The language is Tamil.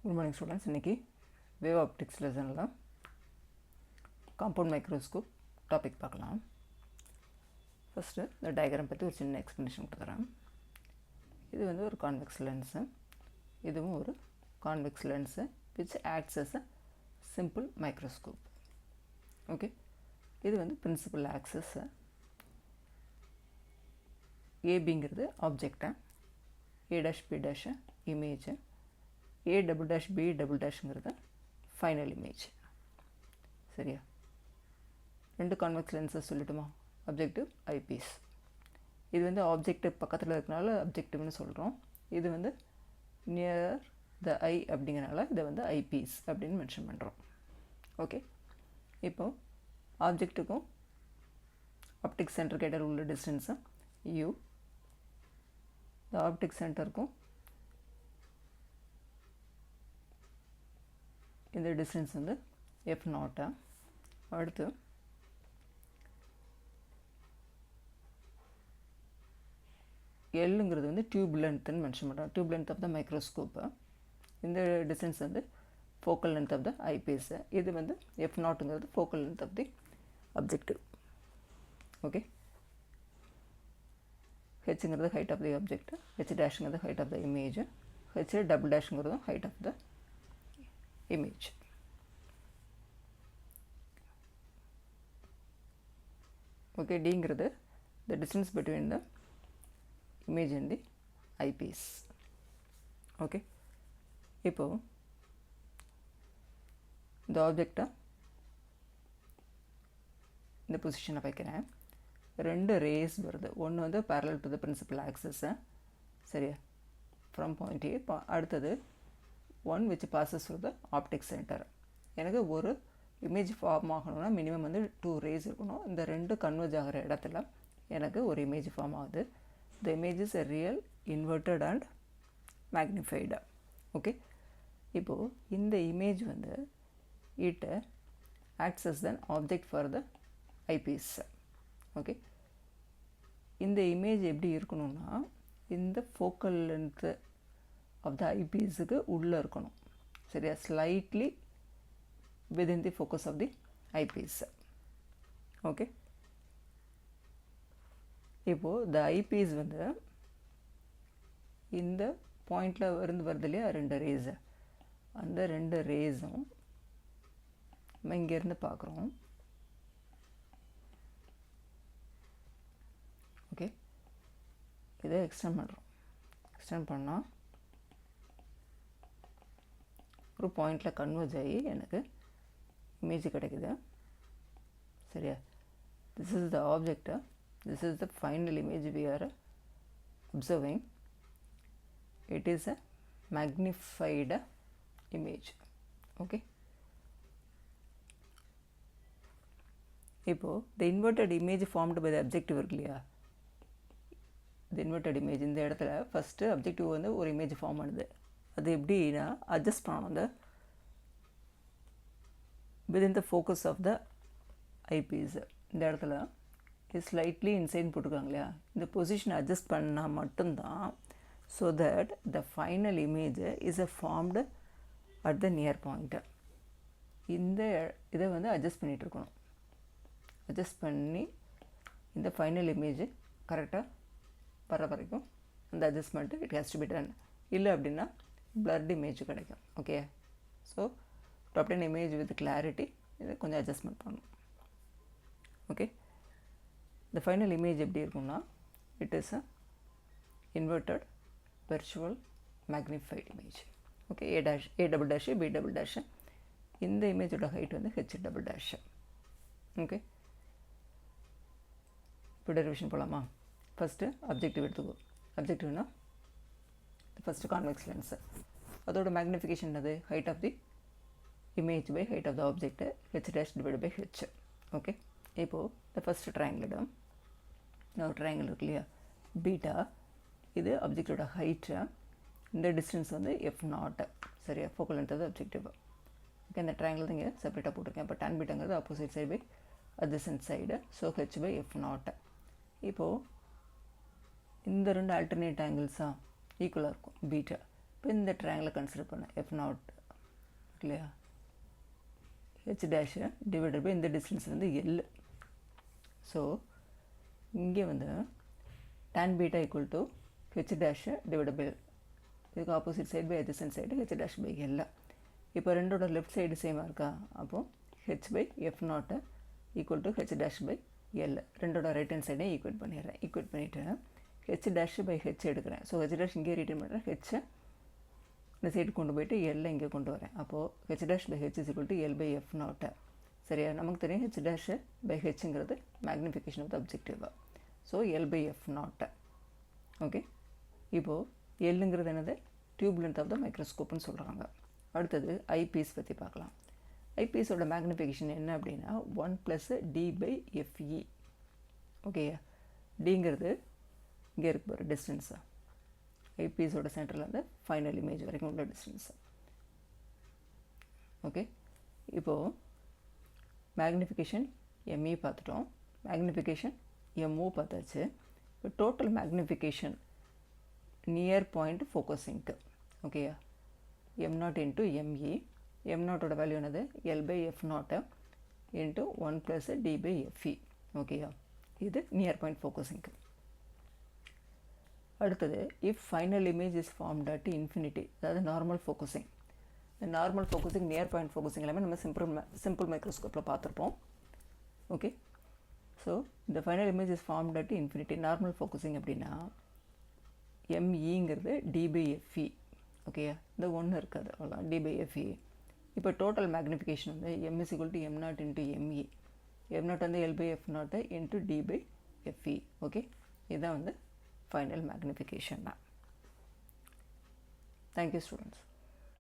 Good morning students. இன்னைக்கு wave optics lessonல compound microscope topic பார்க்கலாம். First இந்த diagram பத்தி ஒரு சின்ன explanation கொடுக்கிறேன். இது வந்து ஒரு convex lens. இதுவும் ஒரு convex lens which acts as a simple microscope. Okay. இது வந்து principal axis. ABங்கிறது object, A dash B dash image, A double dash B double dashங்கிறது final image. சரியா? ரெண்டு கான்வெக்ஸ் லென்ஸஸ் சொல்லட்டுமா? Objective, eyepiece. இது வந்து ஆப்ஜெக்டிவ் பக்கத்தில் இருக்கனால அப்ஜெக்டிவ்னு சொல்கிறோம். இது வந்து நியர் த ஐ அப்படிங்கிறனால இதை வந்து ஐபீஸ் அப்படின்னு மென்ஷன் பண்ணுறோம். ஓகே, இப்போது ஆப்ஜெக்ட்டுக்கும் ஆப்டிக் சென்டருக்கு இடையில் உள்ள டிஸ்டன்ஸு யூ, இந்த ஆப்டிக் சென்டருக்கும் இந்த டிஸ்டன்ஸ் வந்து F0. அடுத்து எல்லுங்கிறது வந்து டியூப் லென்த்துன்னு மென்ஷன் பண்ணுறோம். Tube length of the microscope. இந்த டிஸ்டன்ஸ் வந்து focal length of the eyepiece. இது வந்து F0ங்கிறது focal length of the objective. Okay, ஹெச்ங்கிறது height of the object, H டேஷ்ங்கிறது height of the image, H double டேஷ்ங்கிறதும் height of the image. Okay, D-ங்கிறது the distance between the image and the eyepiece. Okay, இப்போ இந்த ஆப்ஜெக்டை இந்த பொசிஷனை வைக்கிறேன். ரெண்டு ரேஸ் வருது. ஒன்று வந்து parallel to the principal axis, சரியா, from point A. அடுத்தது one which passes through the optic center. எனக்கு ஒரு இமேஜ் ஃபார்ம் ஆகணும்னா மினிமம் வந்து 2 ரேஸ் இருக்கணும். இந்த ரெண்டு கன்வர்ஜ் ஆகிற இடத்துல எனக்கு ஒரு இமேஜ் ஃபார்ம் ஆகுது. the image is a real inverted and magnified. Okay, இப்போது இந்த இமேஜ் வந்து it acts as an object for the eyepiece. Okay, இந்த இமேஜ் எப்படி இருக்கணும்னா இந்த ஃபோக்கல் லென்த்து ஆஃப் த ஐபீஸுக்கு உள்ளே இருக்கணும். சரியா, slightly within the focus of the eyepiece. Okay, இப்போது த ஐபீஸ் வந்து இந்த பாயிண்டில் வருது இல்லையா, ரெண்டு ரேஸு. அந்த ரெண்டு ரேஸும் நம்ம இங்கேருந்து பார்க்குறோம். ஓகே, இதை எக்ஸ்டெண்ட் பண்ணுறோம். எக்ஸ்டெண்ட் பண்ணால் ஒரு பாயிண்டில் கன்வர்ஜ் ஆகி எனக்கு இமேஜ் கிடைக்குது. சரியா, this is the object, this is the final image we are observing. It is a magnified image. Okay, இப்போது the inverted image formed by the objective இருக்கு இல்லையா, த இன்வெர்டட் இமேஜ் இந்த இடத்துல ஃபஸ்ட்டு அப்ஜெக்டிவ் வந்து ஒரு இமேஜ் ஃபார்ம் பண்ணுது. அது எப்படின்னா அட்ஜஸ்ட் பண்ணணும். அந்த within the focus of the eyepiece இந்த இடத்துல ஸ்லைட்லி இன்சைட் போட்டிருக்காங்க இல்லையா, இந்த பொசிஷனை அட்ஜஸ்ட் பண்ணால் மட்டும்தான் so that the final image is a formed at the near point. இந்த இதை வந்து அட்ஜஸ்ட் பண்ணிகிட்ருக்கணும். அட்ஜஸ்ட் பண்ணி இந்த ஃபைனல் இமேஜ் கரெக்டாக வர வரைக்கும் அந்த adjustment it has to be done. இல்லை அப்படின்னா blurred image கிடைக்கும். Okay, so to obtain image with clarity இதை கொஞ்சம் அட்ஜஸ்ட்மெண்ட் பண்ணணும். ஓகே, the final image எப்படி இருக்கும்னா it is a inverted virtual magnified image. Okay, A double dash B double dash. இந்த இமேஜோட ஹைட் வந்து H double dash. ஓகே, இப்போ டெரிவேஷன் போகலாமா? ஃபஸ்ட்டு அப்ஜெக்டிவ் எடுத்துக்கோ. அப்ஜெக்டிவ்னா ஃபஸ்ட்டு கான்வெக்ஸ் லென்ஸு, அதோட மேக்னிஃபிகேஷன் அது height of the image by height of the object, H dash divide by H. Okay, இப்போது இந்த ஃபஸ்ட்டு ட்ரையாங்கிளிடம் ஒரு ட்ரையாங்கிள் இருக்கு இல்லையா, பீட்டா, இது அப்ஜெக்டோட ஹைட்டு, இந்த டிஸ்டன்ஸ் வந்து F0. சரியா, focal length of objective. Okay, இந்த ட்ரையாங்கிள் தான் இங்கே செப்பரேட்டாக போட்டிருக்கேன். இப்போ tan பீட்டாங்கிறது opposite side by adjacent side, so H by F0. இப்போது இந்த ரெண்டு ஆல்டர்னேட் ஆங்கிள்ஸாக ஈக்குவலாக இருக்கும் பீட்டா. இப்போ இப்போ இந்த ட்ரையாங்கிளை கன்சிடர் பண்ண எஃப் நாட் இல்லையா, ஹெச் டேஷு டிவைடட் பை இந்த டிஸ்டன்ஸ் வந்து எல். ஸோ இங்கே வந்து tan beta equal to H dash divided by, இதுக்கு opposite side by adjacent side H dash by L. இப்போ ரெண்டோட லெஃப்ட் சைடு சேமாக இருக்கா, அப்போது H by F naught equal to H dash by L. ரெண்டோட ரைட் ஹேண்ட் சைடையும் ஈக்குவேட் பண்ணிடுறேன். ஈக்குவேட் பண்ணிவிட்டு ஹெச் டேஷ் பை ஹெச் எடுக்கிறேன். ஸோ ஹெச் டேஷ் இங்கே ரிட்டர்ன் பண்ணுறேன், ஹெச்சை இந்த சைடு கொண்டு போயிட்டு எல்லை இங்கே கொண்டு வரேன். அப்போது H dash by H is equal to L by F naught. சரியா, நமக்கு தெரியும் ஹெச் டேஷ் பை ஹெச்ங்கிறது மேக்னிஃபிகேஷன் ஆஃப் த அப்ஜெக்டிவா. So L by F naught. Okay, இப்போது எல்லுங்கிறது என்னது, டியூப் லென்த் ஆஃப் த மைக்ரோஸ்கோப்னு சொல்கிறாங்க. அடுத்தது ஐபீஸ் பற்றி பார்க்கலாம். ஐபீஸோட மேக்னிஃபிகேஷன் என்ன அப்படின்னா 1 + d பை எஃப்இ. ஓகே, டிங்கிறது இங்கே இருக்கு பாரு டிஸ்டன்ஸு, ஐபீஸோட சென்டரில் வந்து ஃபைனல் இமேஜ் வரைக்கும் உள்ள டிஸ்டன்ஸு. ஓகே, இப்போது மேக்னிஃபிகேஷன் எம்இ பார்த்துட்டோம், மேக்னிஃபிகேஷன் எம்ஓ பார்த்தாச்சு. இப்போ டோட்டல் மேக்னிஃபிகேஷன் நியர் பாயிண்ட் ஃபோக்கஸிங்க்கு. ஓகேயா, m0 இன்ட்டு எம்இ, m0ஓட வேல்யூ என்னது L by F naught into 1 + d by FE. ஓகேயா, இது நியர் பாயிண்ட் ஃபோக்கஸிங்க்கு. அடுத்தது if final image is formed at infinity, அதாவது நார்மல் ஃபோக்கஸிங். இந்த normal focusing, near point focusing எல்லாமே நம்ம சிம்பிள் மைக்ரோஸ்கோப்பில் பார்த்துருப்போம். ஓகே, ஸோ இந்த final image is formed at infinity. Normal focusing அப்படின்னா எம்இங்கிறது டி பை எஃப்இ. ஓகேயா, இந்த ஒன்று இருக்காது, அவ்வளோ டி பை எஃப்இ. இப்போ டோட்டல் மேக்னிஃபிகேஷன் வந்து M is equal to m0 into M E. m0 வந்து L by F naught into D by F E. Okay, இதுதான் வந்து ஃபைனல் மேக்னிஃபிகேஷன் தான். Thank you students.